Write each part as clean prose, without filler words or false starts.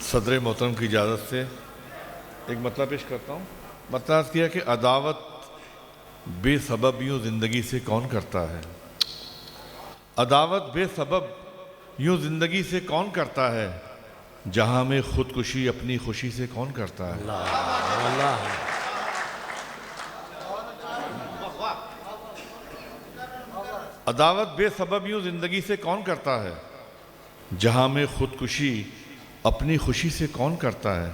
सदर मोहतरम की इजाज़त से एक मतलब पेश करता हूँ। मतलब किया कि अदावत बेसबब यूँ ज़िंदगी से कौन करता है। अदावत बेसबब यूँ ज़िंदगी से कौन करता है, जहाँ में खुदकुशी अपनी खुशी से कौन करता है। अल्लाह अदावत बेसबब यूँ ज़िंदगी से कौन करता है, जहाँ में खुदकुशी अपनी खुशी से कौन करता है।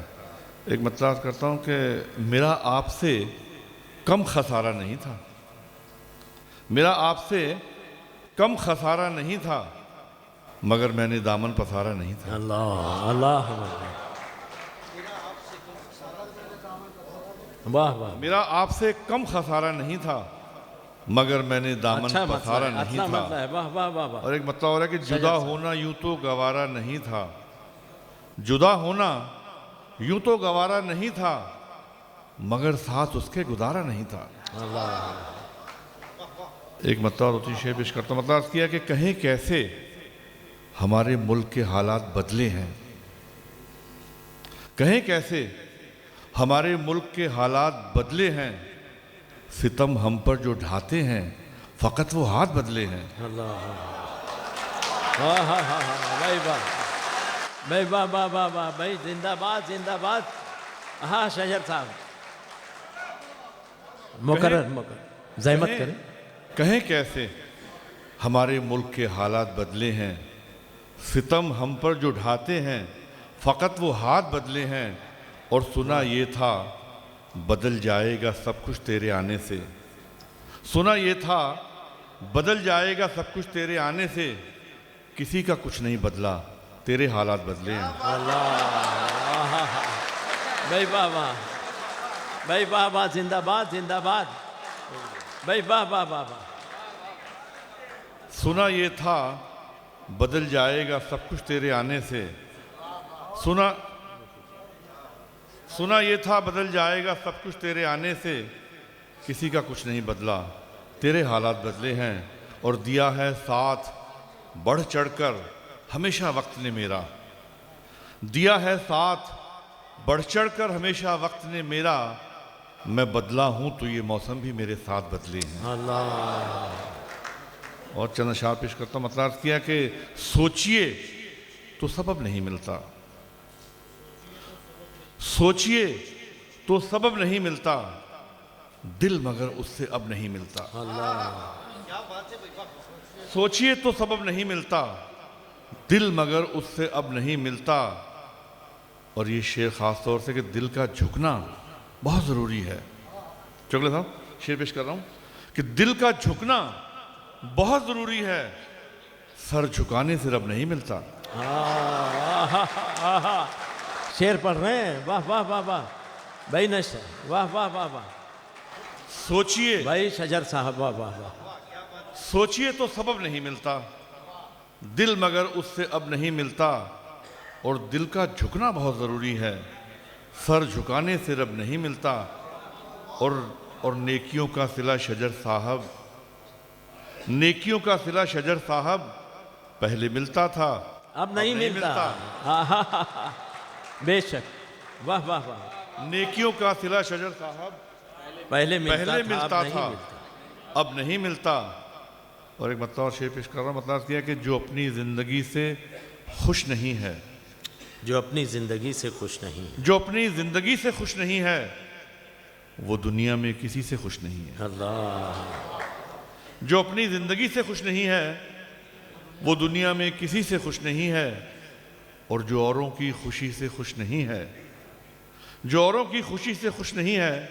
एक मतलब करता हूँ कि मेरा आपसे कम खसारा नहीं था, मेरा आपसे कम खसारा नहीं था, मगर मैंने दामन पसारा नहीं था। अल्लाह अल्लाह वाह वाह। मेरा आपसे कम खसारा नहीं था, मगर मैंने दामन अच्छा पसारा मतलब नहीं अच्छा था। मतलब है। वाह वाह वाह वाह। और एक मतलब हो रहा है कि जुदा होना यूं तो गवारा नहीं था, जुदा होना यूं तो गवारा नहीं था, मगर साथ उसके गुजारा नहीं था। एक मतलब होती शेर पेश करता हूं। मतलब किया कि कहें कैसे हमारे मुल्क के हालात बदले हैं, कहें कैसे हमारे मुल्क के हालात बदले हैं, सितम हम पर जो ढाते हैं फकत वो हाथ बदले हैं। अल्लाह वाह वाह वाह भाई वाह भाई वाह वाह वाह वाह भाई। जिंदाबाद जिंदाबाद। हाँ शजर साहब मुकर्रर मुकर्रर जहमत करें। कहें कैसे हमारे मुल्क के हालात बदले हैं, सितम हम पर जो ढाते हैं फ़कत वो हाथ बदले हैं। और सुना ये था बदल जाएगा सब कुछ तेरे आने से, सुना ये था बदल जाएगा सब कुछ तेरे आने से, किसी का कुछ नहीं बदला तेरे हालात बदले हैं। अल्लाह भाई वाह वाह भाई वाह वाह। जिंदाबाद जिंदाबाद भाई वाह वाह वाह वाह। सुना ये था बदल जाएगा सब कुछ तेरे आने से, सुना ये था बदल जाएगा सब कुछ तेरे आने से, किसी का कुछ नहीं बदला तेरे हालात बदले हैं। और दिया है साथ बढ़ चढ़कर हमेशा वक्त ने मेरा, दिया है साथ बढ़ चढ़कर हमेशा वक्त ने मेरा, मैं बदला हूँ तो ये मौसम भी मेरे साथ बदले हैं। अल्लाह और चंद अशार पेश करता हूँ। मतलब किया कि सोचिए तो सबब नहीं मिलता, सोचिए तो सबब नहीं मिलता, दिल मगर उससे अब नहीं मिलता। सोचिए तो सबब नहीं मिलता, दिल मगर उससे अब नहीं मिलता। और ये शेर ख़ास तौर से कि दिल का झुकना बहुत ज़रूरी है। चौगले साहब शेर पेश कर रहा हूँ कि दिल का झुकना बहुत ज़रूरी है, सर झुकाने से रब नहीं मिलता। शेर पढ़ रहे हैं। वाह वाह वाह वाह भाई नशा। वाह वाह वाह वाह। सोचिए भाई शजर साहब वाह वाह वाह। सोचिए तो सबब नहीं मिलता, दिल मगर उससे अब नहीं मिलता। और दिल का झुकना बहुत ज़रूरी है, सर झुकाने से रब नहीं मिलता। और नेकियों का सिला शजर साहब, नेकियों का सिला शजर साहब पहले मिलता था अब नहीं मिलता। बेशक वाह वाह वाह। नेकियों का सिला शजर साहब पहले पहले मिलता था मिलता। अब नहीं मिलता। और एक मतलब और शेर पेश कर रहा हूँ। मतलब किया कि जो अपनी ज़िंदगी से खुश नहीं है, जो अपनी ज़िंदगी से खुश नहीं है, जो अपनी ज़िंदगी से खुश नहीं है, वो दुनिया में किसी से खुश नहीं है। अल्लाह जो अपनी ज़िंदगी से खुश नहीं है, वो दुनिया में किसी से खुश नहीं है। और जो औरों की खुशी से खुश नहीं है, जो औरों की खुशी से खुश नहीं है,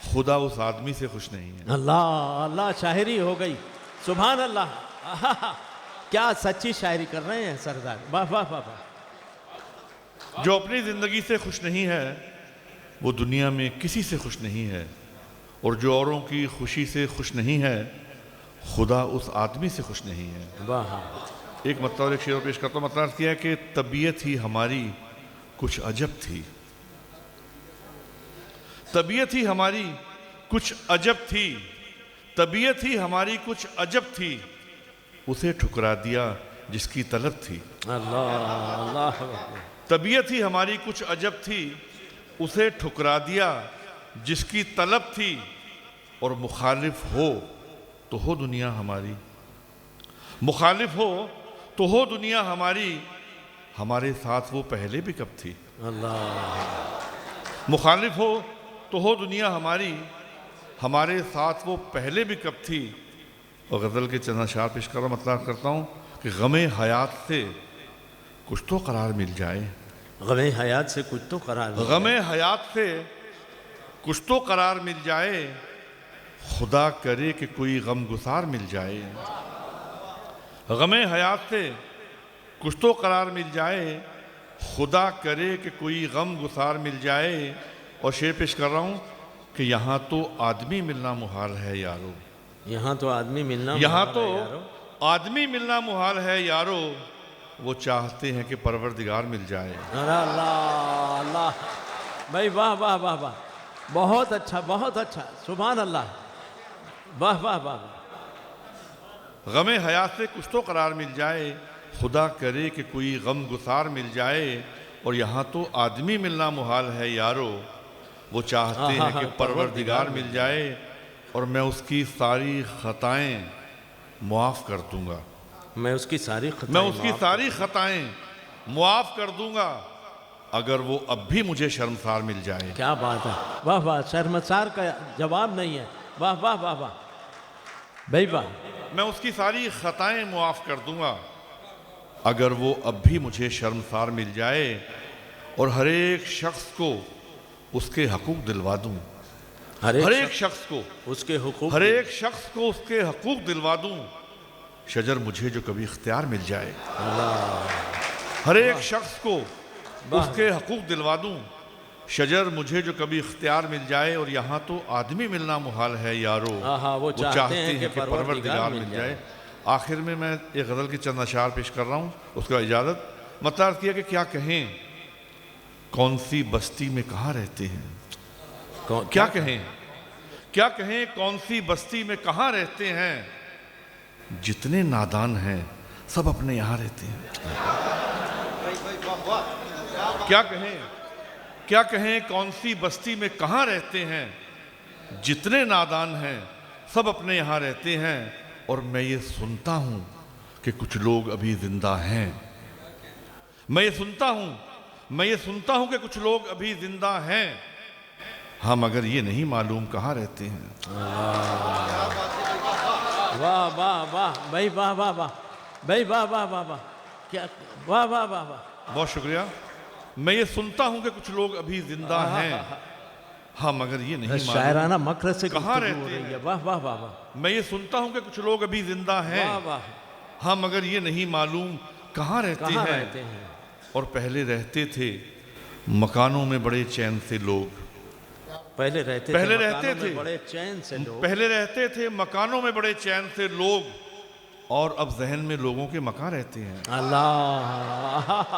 खुदा उस आदमी से खुश नहीं है। अल्लाह अल्लाह। शायरी हो गई। सुभान अल्लाह। क्या सच्ची शायरी कर रहे हैं सरदार। वाह वाह वाह वाह। जो अपनी ज़िंदगी से खुश नहीं है, वो दुनिया में किसी से खुश नहीं है। और जो औरों की खुशी से खुश नहीं है, खुदा उस आदमी से खुश नहीं है। वाह। एक मतलब और एक शेर पेश करता हूँ। मतलब किया कि तबीयत ही हमारी कुछ अजब थी, तबीयत ही हमारी कुछ अजब थी, तबीयत ही हमारी कुछ अजब थी, उसे ठुकरा दिया जिसकी तलब थी। अल्लाह अल्लाह तबीयत ही हमारी कुछ अजब थी, उसे ठुकरा दिया जिसकी तलब थी, और मुखालिफ हो तो हो दुनिया हमारी, मुखालिफ हो तो हो दुनिया हमारी, हमारे साथ वो पहले भी कब थी। अल्लाह। मुखालिफ हो तो हो दुनिया हमारी, हमारे साथ वो पहले भी कब थी। और गज़ल के चंद अशार पेश कर मतलब करता हूँ कि गमे हयात से कुछ तो करार मिल जाए, गमे हयात से कुछ तो करार मिल जाए, गमे हयात से कुछ तो करार मिल जाए, खुदा करे कि कोई गम गुसार मिल जाए। गमे हयात से कुछ तो करार मिल जाए, खुदा करे कि कोई गम गुसार मिल जाए। और शेर पेश कर रहा हूँ कि यहाँ तो आदमी मिलना मुहाल है यारो, यहाँ तो आदमी मिलना, यहाँ तो आदमी मिलना मुहाल है यारो, वो चाहते हैं कि परवरदिगार मिल जाए। अल्लाह अल्लाह भाई, वाह वाह वाह वाह, बहुत अच्छा बहुत अच्छा, सुभान अल्लाह, वाह वाह वाह। गमे हयात से कुछ तो करार मिल जाए, खुदा करे कि कोई गम गुसार मिल जाए। और यहाँ तो आदमी मिलना मुहाल है यारो, वो चाहते हैं कि परवरदिगार मिल जाए, और मैं उसकी सारी खताएं मुआफ़ कर दूंगा, मैं उसकी सारी खताएं मैं उसकी सारी खताएं मुआफ़ कर दूंगा, अगर वो अब भी मुझे शर्मसार मिल जाए। क्या बात है, वाह वाह, शर्मसार का जवाब नहीं है, वाह वाह वाह वाह भाई वाह। मैं उसकी सारी खताएं मुआफ़ कर दूंगा, अगर वो अब भी मुझे शर्मसार मिल जाए, और हर एक शख्स को उसके हकूक़ दिलवा दूं, हर एक शख्स को उसके हुकूक, हर एक शख्स को उसके हकूक़ दिलवा दूं, शजर मुझे जो कभी इख्तियार मिल जाए। हर एक शख्स को उसके हकूक़ दिलवा दूं, शजर मुझे जो कभी इख्तियार मिल जाए। और यहाँ तो आदमी मिलना मुहाल है यारो, वो चाहते हैं कि परवरदिगार मिल जाए। आखिर में मैं एक गज़ल की चंद अशार पेश कर रहा हूँ, उसका इजाज़त। मतलब किया कि क्या कहें कौन सी बस्ती में कहाँ रहते हैं, क्या कहें कौन सी बस्ती में कहाँ रहते हैं, जितने नादान हैं सब अपने यहाँ रहते हैं। क्या कहें कौन सी बस्ती में कहाँ रहते हैं, जितने नादान हैं सब अपने यहाँ रहते हैं। और मैं ये सुनता हूँ कि कुछ लोग अभी जिंदा हैं, मैं ये सुनता हूँ कि कुछ लोग अभी जिंदा हैं, हाँ मगर ये नहीं मालूम कहाँ रहते हैं। वाह वाह वाह भाई, वाह वाह वाह भाई, वाह वाह वाह वाह, क्या वाह वाह वाह वाह, बहुत शुक्रिया। मैं ये सुनता हूँ कि कुछ लोग अभी जिंदा हैं, हाँ मगर ये नहीं मालूम शायराना मकर से कहाँ रहते हैं। वाह वाह वाह वाह, मैं ये सुनता हूँ कि कुछ लोग अभी जिंदा हैं, वाह वाह, हाँ मगर ये नहीं मालूम कहाँ रहते हैं। और पहले रहते थे मकानों में बड़े चैन से लोग, पहले रहते थे बड़े चैन से लोग, पहले रहते थे मकानों में बड़े चैन से लोग, और अब जहन में लोगों के मकान रहते हैं। अल्लाह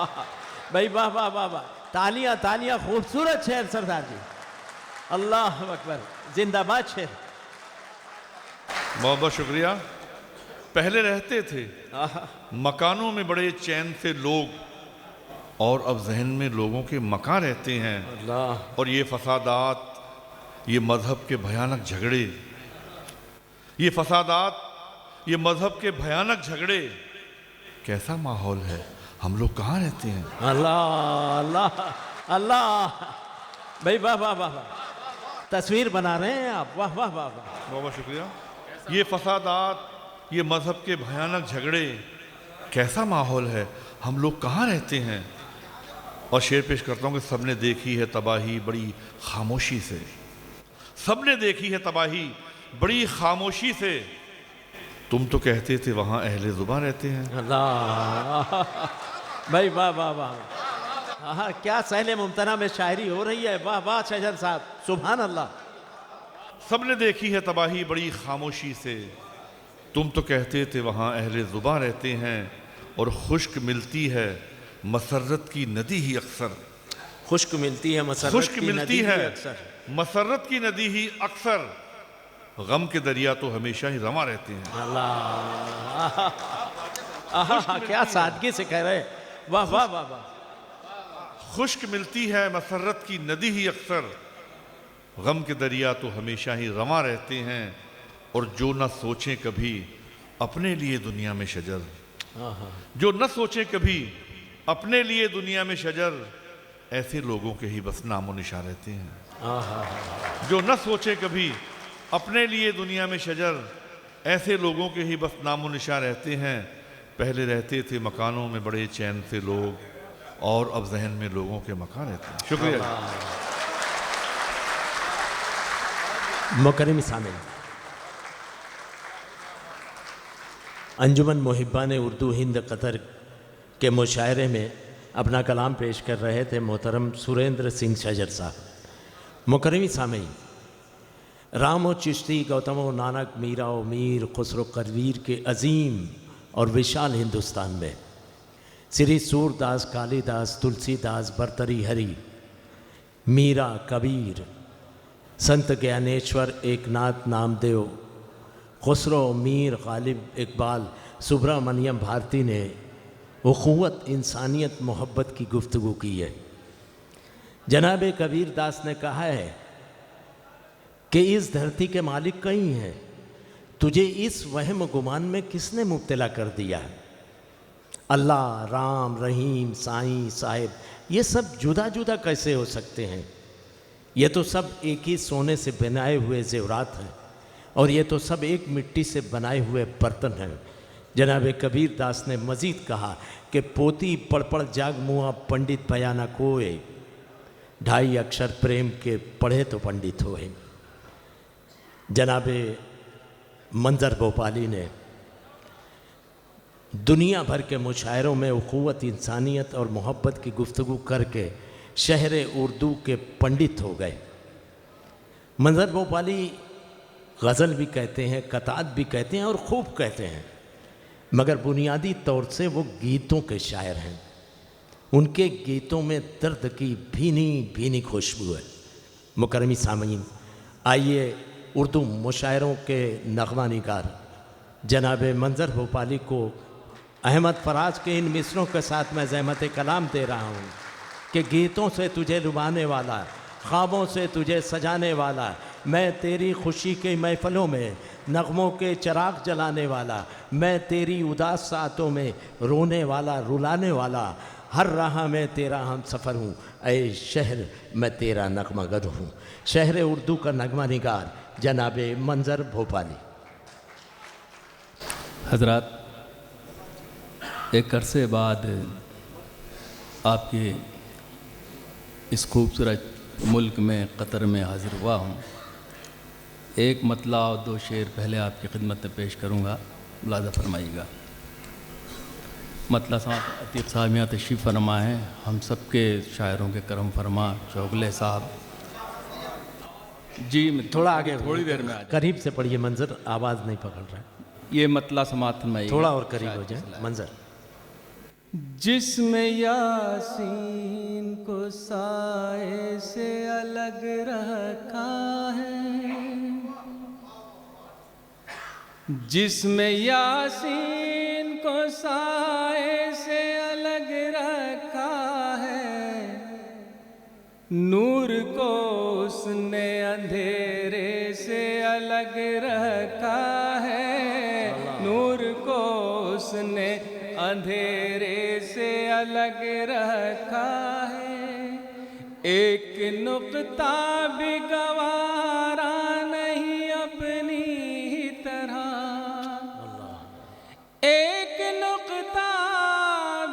भाई, वाह वाह वाह वाह, तालियां तालियां, खूबसूरत शेर सरदार जी, अल्लाह अकबर, जिंदाबाद शेर। बहुत बहुत शुक्रिया। पहले रहते थे मकानों में बड़े चैन से लोग, और अब जहन में लोगों के मकान रहते हैं। अल्लाह। और ये फसादात, ये मजहब के भयानक झगड़े, ये फसादात, ये मजहब के भयानक झगड़े, कैसा माहौल है, हम लोग कहाँ रहते हैं। अल्लाह अल्लाह अल्लाह भाई, वाह वाह वाह वाह, तस्वीर बना रहे हैं आप, वाह वाह वाह वाह, बहुत बहुत शुक्रिया। ये फसादात, ये मजहब के भयानक झगड़े, कैसा माहौल है, हम लोग कहाँ रहते हैं। और शेर पेश करता हूँ कि सबने देखी है तबाही बड़ी खामोशी से, सबने देखी है तबाही बड़ी खामोशी से, तुम तो कहते थे वहाँ अहले ज़ुबान रहते हैं। अल्लाह भाई, वाह वाह वाह, हाँ क्या सहले मुमतना में शायरी हो रही है, वाह वाह शजर साहब, सुभान अल्लाह। सबने देखी है तबाही बड़ी खामोशी से, तुम तो कहते थे वहाँ अहले ज़ुबान रहते हैं, और खुश्क मिलती है मसरत की नदी ही अक्सर, खुश्क मिलती है मसरत खुश्क की मिलती नदी है ही अक्सर, मसरत की नदी ही अक्सर, गम के दरिया तो हमेशा ही रमा रहते हैं। अल्लाह क्या सादगी से कह रहे, वाह वाह वाह वाह, खुश्क मिलती है मसरत की नदी ही अक्सर, गम के दरिया तो हमेशा ही रवां रहते हैं, और जो न सोचें कभी अपने लिए दुनिया में शजर, जो न सोचें कभी अपने लिए दुनिया में शजर, ऐसे लोगों के ही बस नामो निशा रहते हैं। जो न सोचे कभी अपने लिए दुनिया में शजर, ऐसे लोगों के ही बस नामो निशा रहते हैं। पहले रहते थे मकानों में बड़े चैन से लोग, और अब जहन में लोगों के मकान रहते हैं। शुक्रिया। मुकर्रम सामिल, अंजुमन मुहिब्बान उर्दू हिंद कतर के मुशायरे में अपना कलाम पेश कर रहे थे मोहतरम सुरेंद्र सिंह शजर साहब। मुकर्रम सामिल, रामो चिश्ती, गौतमो नानक, मीरा व मीर, खुसरो कबीर के अजीम और विशाल हिंदुस्तान में श्री सूरदास, कालिदास, तुलसीदास, भर्तृहरि, मीरा, कबीर, संत ज्ञानेश्वर, एकनाथ, नामदेव, खुसरो, मीर, गालिब, इकबाल, सुब्रमण्यम भारती ने उख़ुवत, इंसानियत, मोहब्बत की गुफ्तगू की है। जनाब कबीर दास ने कहा है कि इस धरती के मालिक कई हैं, तुझे इस वहम गुमान में किसने मुब्तला कर दिया? अल्लाह, राम, रहीम, साईं, साहिब, ये सब जुदा जुदा कैसे हो सकते हैं? ये तो सब एक ही सोने से बनाए हुए ज़ेवरात हैं, और ये तो सब एक मिट्टी से बनाए हुए बर्तन हैं। जनाब कबीर दास ने मज़ीद कहा कि पोती पढ़ पढ़ जाग मुआ, पंडित बयाना कोए, ढाई अक्षर प्रेम के पढ़े तो पंडित होए। जनाब मंजर भोपाली ने दुनिया भर के मुशायरों में उख़ुवत, इंसानियत और मोहब्बत की गुफ्तगू करके शहर उर्दू के पंडित हो गए। मंजर भोपाली गज़ल भी कहते हैं, कतात भी कहते हैं और खूब कहते हैं, मगर बुनियादी तौर से वो गीतों के शायर हैं। उनके गीतों में दर्द की भीनी भीनी खुशबू है। मुकर्रमी सामीन, आइए उर्दू मुशायरों के नग़मा निगार जनाब मंजर भोपाली को अहमद फराज के इन मिसरों के साथ मैं ज़हमत कलाम दे रहा हूँ कि गीतों से तुझे लुभाने वाला, ख्वाबों से तुझे सजाने वाला, मैं तेरी खुशी के महफ़लों में नग़मों के चिराग जलाने वाला, मैं तेरी उदास सातों में रोने वाला, रुलाने वाला, हर राह में तेरा हम सफ़र हूँ, ऐ शहर मैं तेरा नगमा गर हूँ। शहर उर्दू का नगमा निगार जनाब मंजर भोपाली। हज़रात, एक अरसे बाद आपके इस खूबसूरत मुल्क में कतर में हाज़िर हुआ हूँ। एक मतला और दो शेर पहले आपकी खिदमत में पेश करूँगा, मुलाज़ा फरमाइएगा। मतला साहब अतीक साहब यहाँ तशरीफ़ फरमा हैं, हम सब के शायरों के करम फरमा चौगले साहब जी। थोड़ा आगे, थोड़ी देर में आ करीब से पढ़िए मंजर, आवाज़ नहीं पकड़ रहा है। ये मतला समात फरमाइएगा, थोड़ा और करीब हो जाए मंजर। जिसमें यासीन को साए से अलग रखा है, जिसमें यासीन को साए से अलग रखा है, नूर को उसने अंधेरे से अलग रखा है, नूर को उसने अंधेरे से अलग रखा है। एक नुक्ता भी गवारा नहीं अपनी ही तरह, एक नुक्ता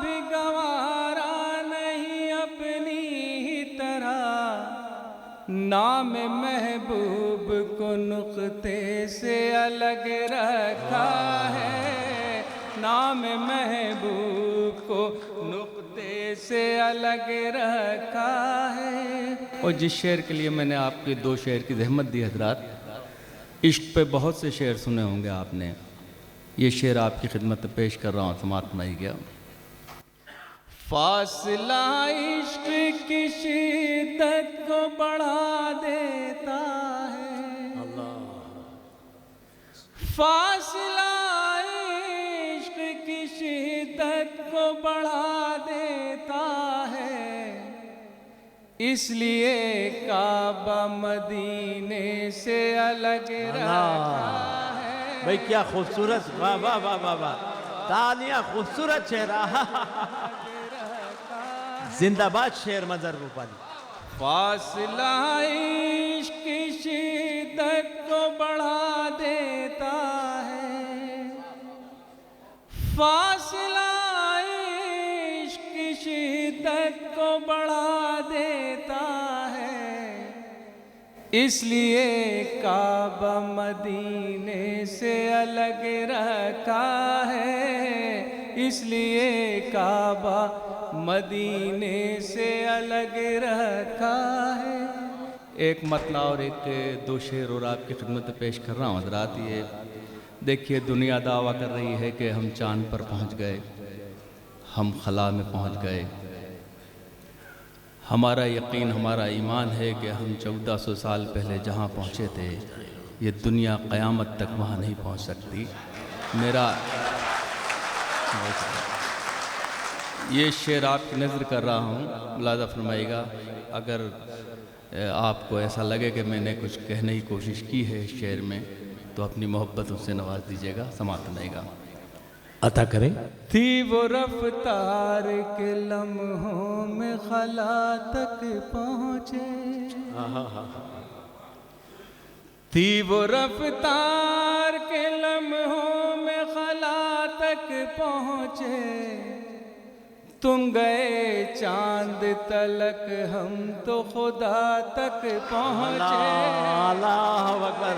भी गवारा नहीं अपनी ही तरह, नाम महबूब को नुक्ते से अलग रखा है, नाम महबूब को नुक्ते से अलग रखा है। और जिस शेर के लिए मैंने आपके दो शेर की ज़हमत दी हज़रात, इश्क पे बहुत से शेर सुने होंगे आपने, ये शेर आपकी खिदमत में पेश कर रहा हूँ, समात फरमाई गया। फासला इश्क की शिद्दत को बढ़ा देता है, फासला की शिद्दत को बढ़ा देता है, इसलिए काबा मदीने से अलग रखा है। भाई क्या खूबसूरत, वाह वाह वाह वाह वाह, तालियां, खूबसूरत शेर। जिंदाबाद शेर मजर रूपाली। फासला इश्क की शिद्दत को बढ़ा देता है, फासला इश्क की शिद्दत को बढ़ा देता है। इसलिए काबा मदीने से अलग रखा है, इसलिए काबा मदीने से अलग रखा है। एक मतला और एक दो शेर और आपकी खिदमत में पेश कर रहा हूँ हज़रात। ये देखिए, दुनिया दावा कर रही है कि हम चांद पर पहुँच गए, हम खला में पहुँच गए। हमारा यकीन, हमारा ईमान है कि हम 1400 साल पहले जहाँ पहुँचे थे, ये दुनिया क़यामत तक वहाँ नहीं पहुँच सकती। मेरा ये शेर आपकी नज़र कर रहा हूँ, मुलाज़ा फरमाइएगा। अगर आपको ऐसा लगे कि मैंने कुछ कहने की कोशिश की है इस शेर में, तो अपनी मोहब्बत उससे नवाज दीजिएगा, समात फरमाइएगा। अता करें। थी वो रफ्तार के लम्हों में खला तक पहुँचे, थी वो रफ्तार के लम्हों में खला तक पहुँचे। तुम गए चांद तलक, हम तो खुदा तक पहुँचे। अल्लाह अकबर।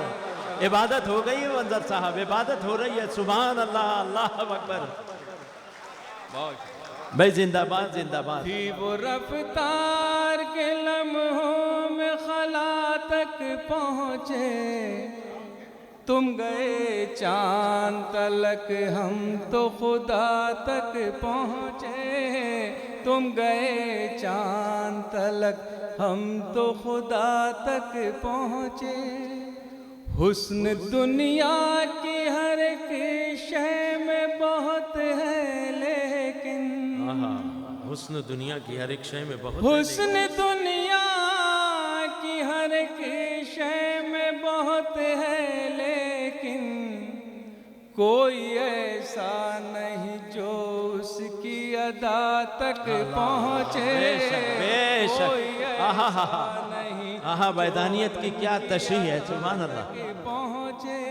इबादत हो गई है मंजर साहब, इबादत हो रही है। सुभान अल्लाह, अल्लाह अकबर। भाई जिंदाबाद जिंदाबाद। थी वो रफ्तार के लम्हों में खला तक पहुँचे, तुम गए चांद तलक, हम तो खुदा तक पहुँचे। तुम गए चांद तलक, हम तो खुदा तक पहुँचे। हुस्न दुनिया की हर एक शय में बहुत है, लेकिन हुस्न दुनिया की हर एक शय में बहुत, हुस्न दुनिया की हर एक शय में बहुत है, लेकिन कोई ऐसा नहीं जो उसकी अदा तक पहुँचे। बेशक। कोई ऐसा नहीं आहा, बैदानियत की क्या तशरीह है। सुभान अल्लाह। पहुँचे।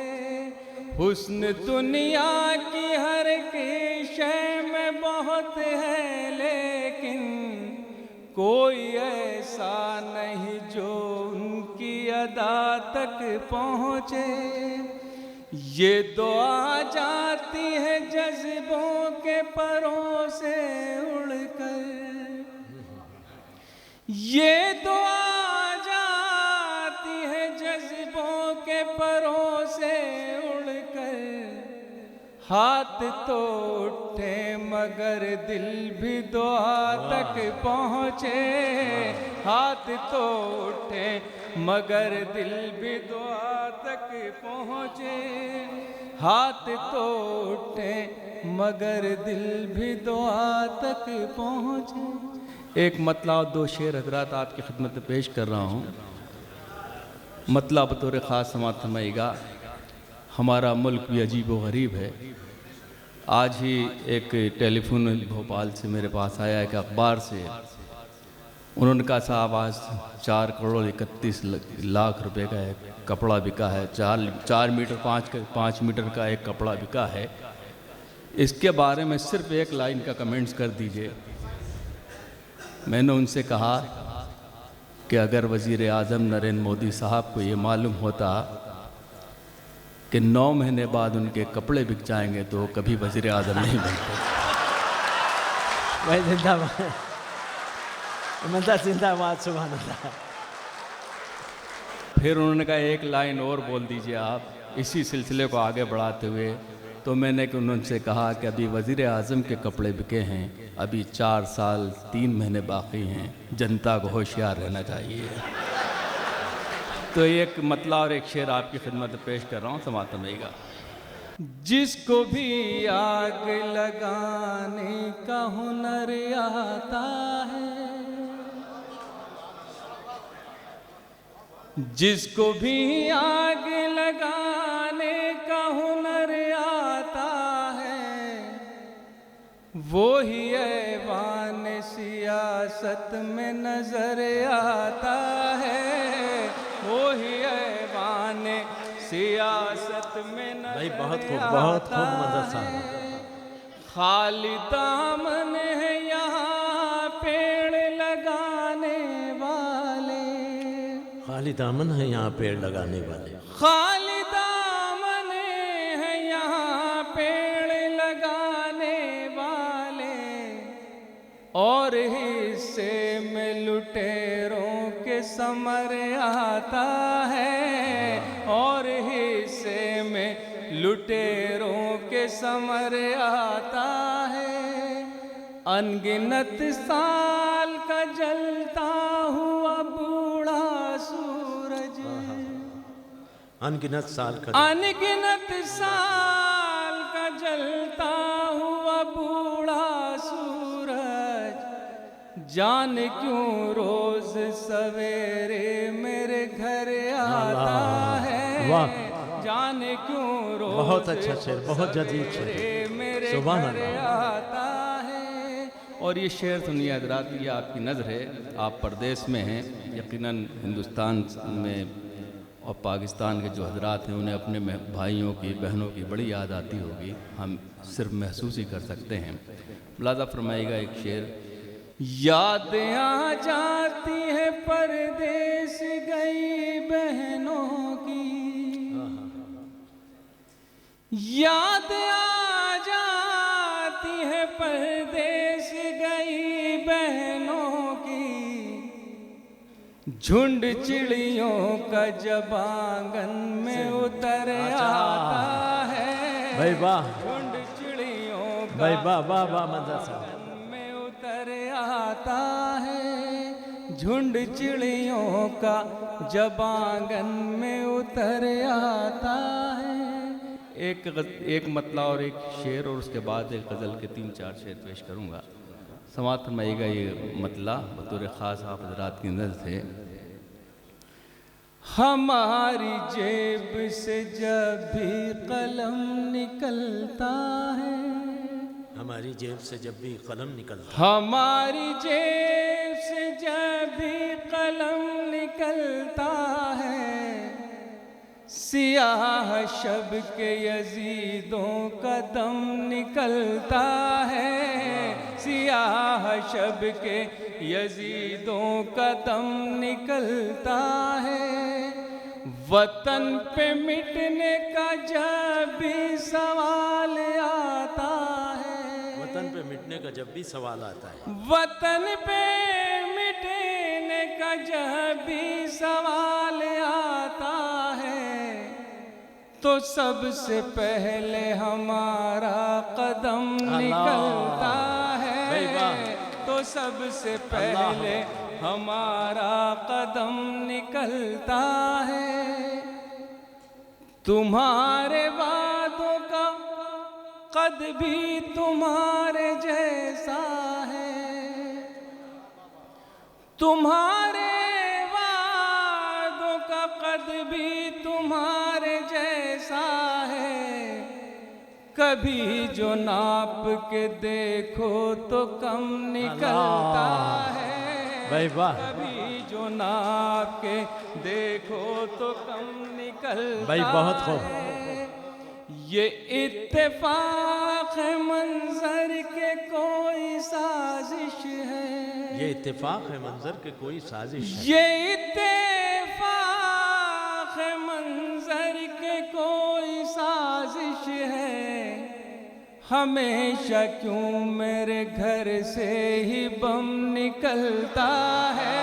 हुस्न दुनिया की हर एक शय में बहुत है, लेकिन कोई ऐसा नहीं जो उनकी अदा तक पहुँचे। ये दुआ जाती है जज्बों के परों से उड़कर, ये दुआ जाती है जज्बों के परों से उड़कर। हाथ तो उठे मगर दिल भी दुआ तक पहुँचे। हाथ तो उठे मगर दिल भी दुआ तक पहुँचे। हाथ तो उठे मगर दिल भी दुआ तक पहुँचे। एक मतला और दो शेर हजरात आपकी खिदमत में पेश कर रहा हूँ। मतला बतौर ख़ास समात फरमाइएगा। हमारा मुल्क भी अजीब व गरीब है। आज ही एक टेलीफोन भोपाल से मेरे पास आया एक अखबार से, उन्होंने कहा साहब आज 4 करोड़ 31 लाख रुपए का एक कपड़ा बिका है। 4 मीटर 5 मीटर का एक कपड़ा बिका है। इसके बारे में सिर्फ एक लाइन का कमेंट्स कर दीजिए। मैंने उनसे कहा कि अगर वज़ीर आज़म नरेंद्र मोदी साहब को ये मालूम होता कि 9 महीने बाद उनके कपड़े बिक जाएंगे तो वो कभी वज़ीर आज़म नहीं बनते। भाई जिंदाबाद, मतलब जिंदाबाद। सुभान अल्लाह। फिर उन्होंने कहा एक लाइन और बोल दीजिए आप, इसी सिलसिले को आगे बढ़ाते हुए। तो मैंने उनसे कहा कि अभी वज़ीर आज़म के कपड़े बिके हैं, अभी 4 साल 3 महीने बाकी हैं, जनता को होशियार रहना चाहिए। तो एक मतला और एक शेर आपकी खिदमत में पेश कर रहा हूँ, समात फरमाइएगा। जिसको भी आग लगाने का हुनर आता है, जिसको भी आग लगाने का हुनर आता है वो ही ऐवान सियासत में नजर आता है, वो ही ऐवान सियासत में नजर भाई बहुत खूब मदरसा। खाली दामन है यहाँ पेड़ लगाने वाले, खाली दामन है यहाँ पेड़ लगाने वाले, खाली दामन है यहाँ पेड़ लगाने वाले, और हिस्से में लुटेरों के समर आता है, और हिस्से में लुटेरों के समर आता है। अनगिनत साल का जलता हुआ बूढ़ा सूरज, अनगिनत साल का, अनगिनत साल का जलता हुआ बूढ़ा सूरज, जाने क्यों रोज सवेरे मेरे घर आता है, वाह जाने क्यों रोज बहुत अच्छा शेर, बहुत जदीद शेर, मेरे सुभान घर अल्लाह। आता है। और ये शेर सुनिए हज़रात, ये आपकी नज़र है, आप परदेश में हैं, यकीनन हिंदुस्तान में और पाकिस्तान के जो हज़रात हैं उन्हें अपने भाइयों की बहनों की बड़ी याद आती होगी, हम सिर्फ महसूस ही कर सकते हैं। मुलाज़ा फरमाइएगा एक शेर, याद आ जाती है परदेश गई बहनों की, याद आ जाती है परदेश गई बहनों की, झुंड चिड़ियों का जब आंगन में उतर आता है, भाई वाह, झुंड चिड़ियों का भाई वाह वाह वाह मदरसा, में उतर आता है, झुंड चिड़ियों का जब आंगन में उतर आता है। एक मतला और एक शेर और उसके बाद एक गज़ल के 3-4 शेर पेश करूँगा। समाअत फरमाइएगा ये मतला बतौर ख़ास आप हज़रात की नज़र से। हमारी जेब से जब भी कलम निकलता है, हमारी जेब से जब भी कलम निकलता, हमारी जेब से जब भी कलम निकलता है, सियाह शब के यजीदों का दम निकलता है, सियाह शब के यजीदों का दम निकलता है। वतन पे मिटने का जब भी सवाल आता है, वतन पे मिटने का जब भी सवाल आता है, वतन पे मिटने का जब भी सवाल आता है, तो सबसे पहले हमारा कदम निकलता है, तो सबसे पहले हमारा कदम निकलता है। तुम्हारे वादों का कद भी तुम्हारे जैसा है, तुम्हारे वादों का कद भी तुम्हारे जैसा है, कभी जो नाप के देखो तो कम निकलता है, भाई वाह, कभी जो नाप के देखो तो कम निकलता भाई बहुत खूब। है। ये इत्तेफाक है मंजर के कोई साजिश है, ये इत्तेफाक है मंजर के कोई साजिश है, ये इत्तेफाक है मंजर के कोई साजिश है, हमेशा क्यों मेरे घर से ही बम निकलता है,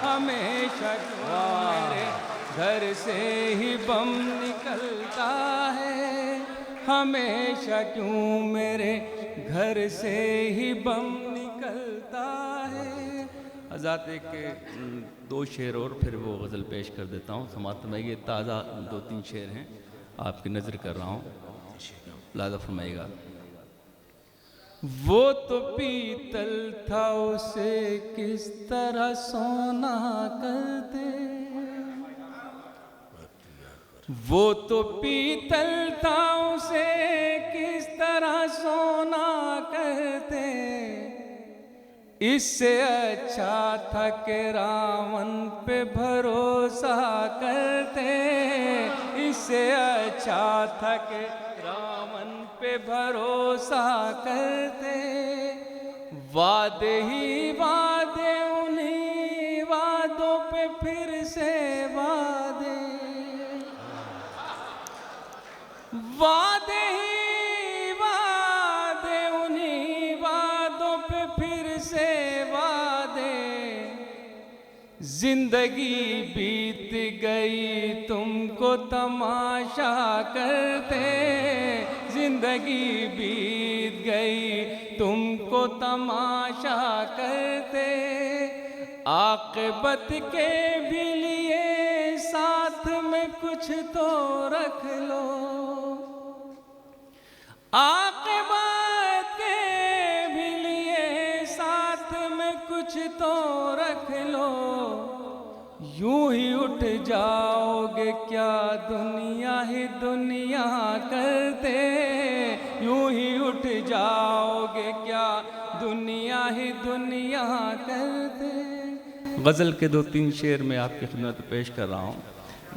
हमेशा क्यों मेरे घर से ही बम निकलता है, हमेशा क्यों मेरे घर से ही बम निकलता है। आज़ाद एक 2 शेर और फिर वो गज़ल पेश कर देता हूँ। समाअत में ये ताज़ा 2-3 शेर हैं, आपकी नज़र कर रहा हूँ, लाज़ा फरमाइएगा। वो तो पीतल था उसे किस तरह सोना करते, वो तो पीतल था उसे किस तरह सोना कहते, इससे अच्छा था कि रावण पे भरोसा करते, इससे अच्छा था कि रावण पे भरोसा करते। वादे ही वादे उन्हीं वादों पे फिर से वादे, वादे ही वादे उन्हीं वादों पे फिर से वादे। जिंदगी बीत गई तुमको तमाशा करते, जिंदगी बीत गई तुमको तमाशा करते। आक़िबत के भी लिए साथ में कुछ तो रख लो, आक़िबत के भी लिए साथ में कुछ तो रख लो। यूं ही उठ जाओगे क्या दुनिया ही दुनिया करते, यूं ही उठ जाओगे क्या दुनिया ही दुनिया करते। गज़ल के 2-3 शेर मैं आपकी खिदमत पेश कर रहा हूँ,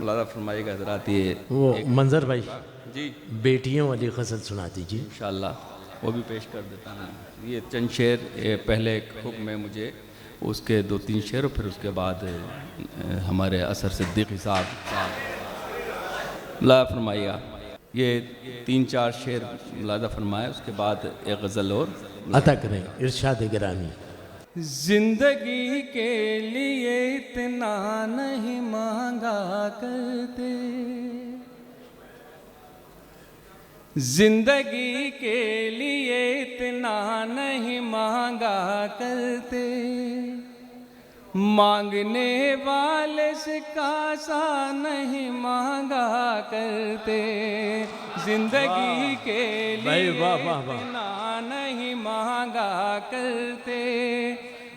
मुलाज़ा फरमाइएगा हज़रात। ये वो मंजर भाई जी बेटियों वाली गज़ल सुना दीजिए। इंशाअल्लाह वो भी पेश कर देता हूँ। ये चंद शेर, पहले एक हुक्म है मुझे, उसके 2-3 शेर और फिर उसके बाद हमारे असर सिद्दीक़ी साहब मुलाज़ा फरमाइएगा। ये 3-4 शेर मुलाज़ा फरमाए, उसके बाद एक गज़ल और अता करें इरशाद गिरामी। जिंदगी के लिए इतना नहीं मांगा करते, जिंदगी के लिए इतना नहीं मांगा करते। मांगने वाले से कासा नहीं मांगा करते, जिंदगी के लिए इतना नहीं मांगा करते।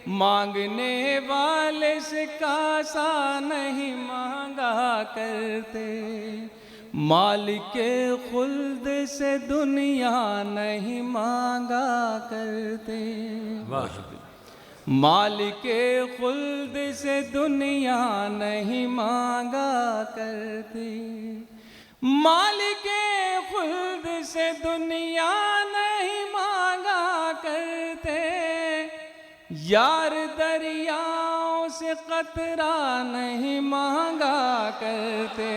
मांगने वाले से कासा नहीं मांगा करते। मालिके खुल्द से दुनिया नहीं मांगा करते, मालिके खुल्द से दुनिया नहीं मांगा करते। मालिके खुल्द से दुनिया नहीं मांगा करते। यार दरियाओं से कतरा नहीं मांगा करते,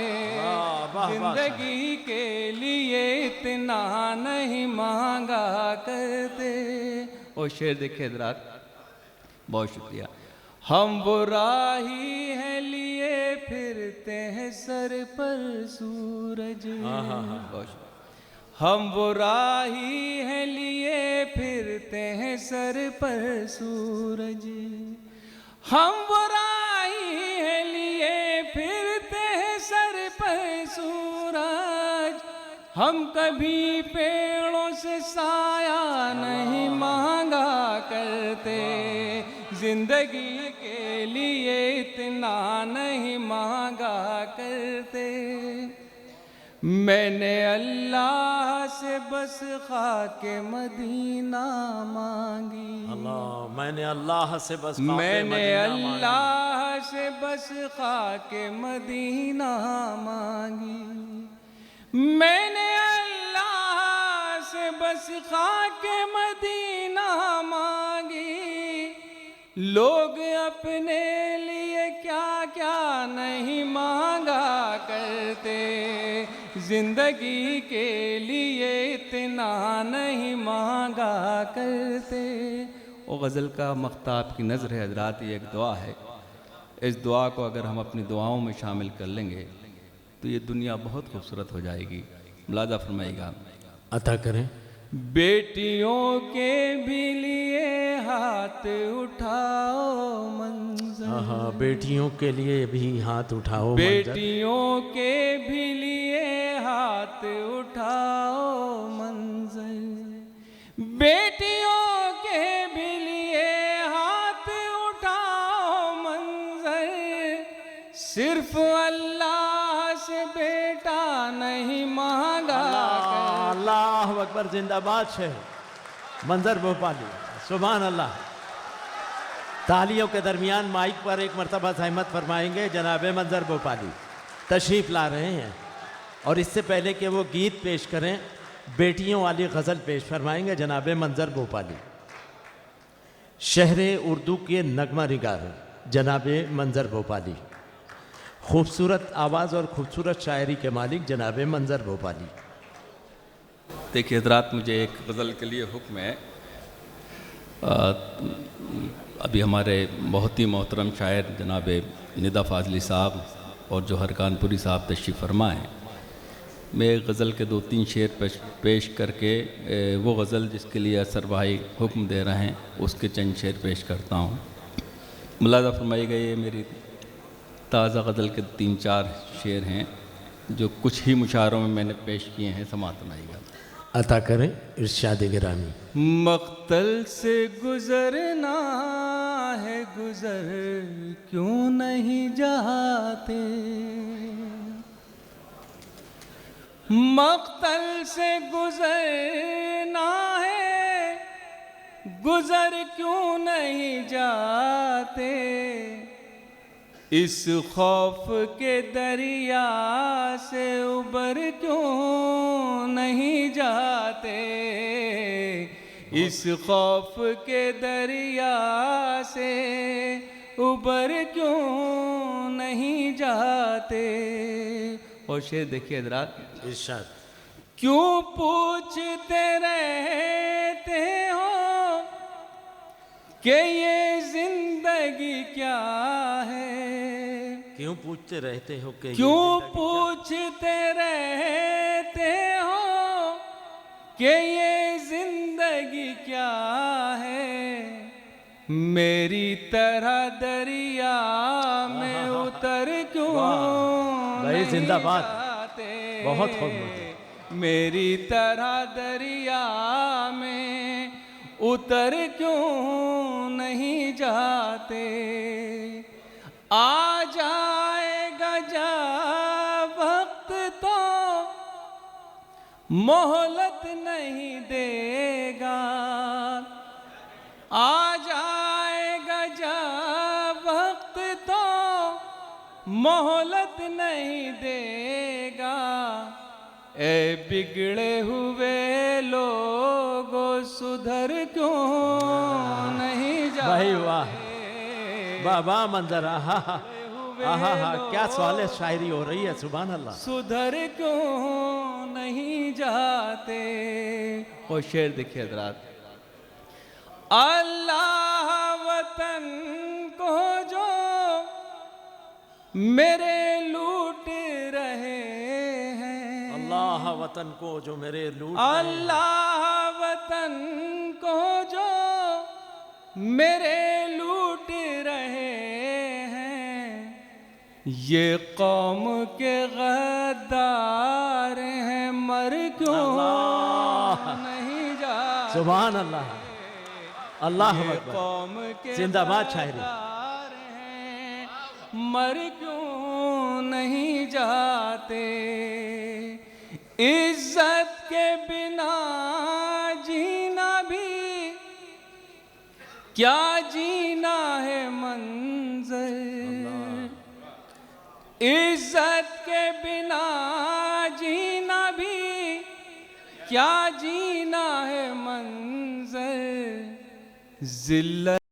जिंदगी के लिए इतना नहीं मांगा करते। और शेर देखे हज़रात, बहुत शुक्रिया। हम वो राही हैं लिए फिरते हैं सर पर सूरज, हम वो राही हैं लिए फिरते हैं सर पर सूरज। हम वो राही हैं लिए फिरते हैं सर पर सूरज। हम कभी पेड़ों से साया नहीं मांगा करते, जिंदगी के लिए इतना नहीं मांगा करते। मैंने अल्लाह से बस खाके मदीना मांगी, अल्लाह मैंने अल्लाह से बस मैंने अल्लाह से बस खाके मदीना मांगी। मैंने अल्लाह से बस खाके मदीना मांगी। लोग अपने लिए क्या क्या नहीं मांगा करते, जिंदगी के लिए इतना नहीं मांगा करते। वो गज़ल का मक़ता आपकी नज़र है हज़रात, ये एक दुआ है। इस दुआ को अगर हम अपनी दुआओं में शामिल कर लेंगे तो ये दुनिया बहुत खूबसूरत हो जाएगी। मुलाज़ा फरमाइएगा। अता करें। बेटियों के भी लिए हाथ उठाओ मंज़र, हाँ बेटियों के लिए भी हाथ उठाओ, बेटियों के भी लिए हाथ उठाओ मंज़र। बेटियों के भी लिए हाथ उठाओ मंज़र। सिर्फ अल्लाह से बेटा नहीं मांगा अल्लाह अकबर, जिंदाबाद शेख मंजर भोपाली, सुभान अल्लाह। तालियों के दरमियान माइक पर एक मरतबा सहमत फरमाएंगे जनाब मंजर भोपाली तशरीफ़ ला रहे हैं, और इससे पहले कि वो गीत पेश करें बेटियों वाली गज़ल पेश फरमाएंगे जनाब मंजर भोपाली। शहरे उर्दू के नगमा निगार जनाब मंजर भोपाली, खूबसूरत आवाज़ और खूबसूरत शायरी के मालिक जनाब मंजर भोपाली। देखिए हज़रात, मुझे एक गज़ल के लिए हुक्म है। अभी हमारे बहुत ही मोहतरम शायर जनाब निदा फाजली साहब और जोहर कानपुरी साहब तशरीफ़ फरमा हैं। मैं एक गज़ल के 2-3 शेर पेश करके वो गज़ल जिसके लिए असर भाई हुक्म दे रहे हैं उसके चंद शेर पेश करता हूँ। मुलाज़ा फरमाइएगा, ये मेरी ताज़ा गज़ल के 3-4 शेर हैं जो कुछ ही मुशायरों में मैंने पेश किए हैं, समाअत फरमाइएगा। अता करें इरशाद गिरामी। मक्तल से गुजरना है, गुजर क्यों नहीं जाते। मक्तल से गुजरना है, गुजर क्यों नहीं जाते। इस खौफ के दरिया से उबर क्यों नहीं जाते। इस खौफ के दरिया से उबर क्यों नहीं जाते। और शेर देखिए हज़रात, इरशाद। क्यों पूछते रहते हो कि ये जिंदगी क्या है। क्यों पूछते रहते हो कि क्यों पूछते रहते हो कि ये जिंदगी क्या है। मेरी तरह दरिया में उतर क्यों भाई जिंदाबाद, जाते। बहुत खूब। मेरी तरह दरिया में उतर क्यों नहीं जाते। आ जाएगा जब वक्त तो मोहलत नहीं देगा। आ जाएगा जब वक्त तो मोहलत नहीं देगा। ए बिगड़े हुए लोगों सुधर क्यों नहीं जाते। भाई वाह, वाह वाह मंजर, आहा आहा, क्या सवाल शायरी हो रही है, सुभान अल्लाह। सुधर क्यों नहीं जाते। और शेर देखिए हज़रात, अल्लाह वतन को जो मेरे लूट रहे हैं। अल्लाह वतन को जो मेरे लूट, अल्लाह वतन को जो मेरे लूट रहे हैं। ये कौम के गद्दार हैं, मर क्यों नहीं जाते। सुभान अल्लाह, अल्लाह अकबर, कौम के जिंदाबाद शायरी। गद्दार हैं, मर क्यों नहीं जाते। इज्जत के बिना जीना भी क्या जीना है मंजर। इज्जत के बिना जीना भी क्या जीना है मंजर। जिल्लत